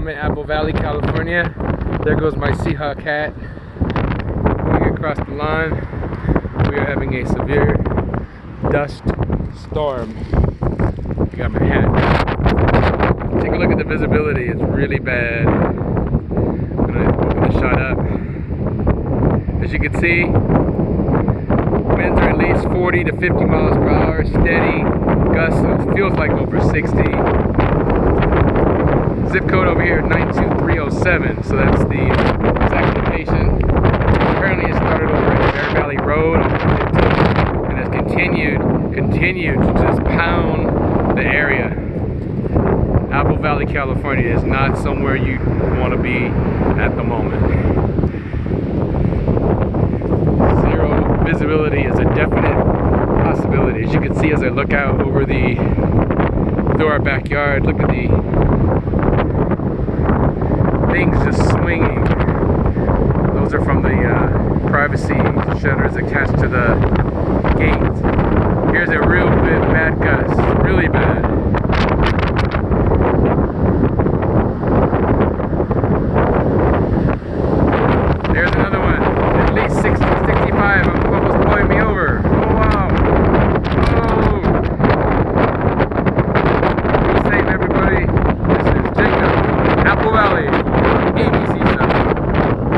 I'm in Apple Valley, California. There goes my Seahawk hat. Going across the line, we are having a severe dust storm. Got my hat. Take a look at the visibility, it's really bad. I'm gonna open the shot up. As you can see, winds are at least 40 to 50 miles per hour, steady gusts, it feels like over 60. Zip code over here 92307, so that's the exact location. Apparently it started over at Bear Valley Road on 15 and has continued to just pound the area. Apple Valley, California is not somewhere you want to be at the moment. Zero visibility is a definite possibility. As you can see as I look out over through our backyard, look at the things just swinging. Those are from the privacy shutters attached to the gate. Here's a real bad gust, really bad.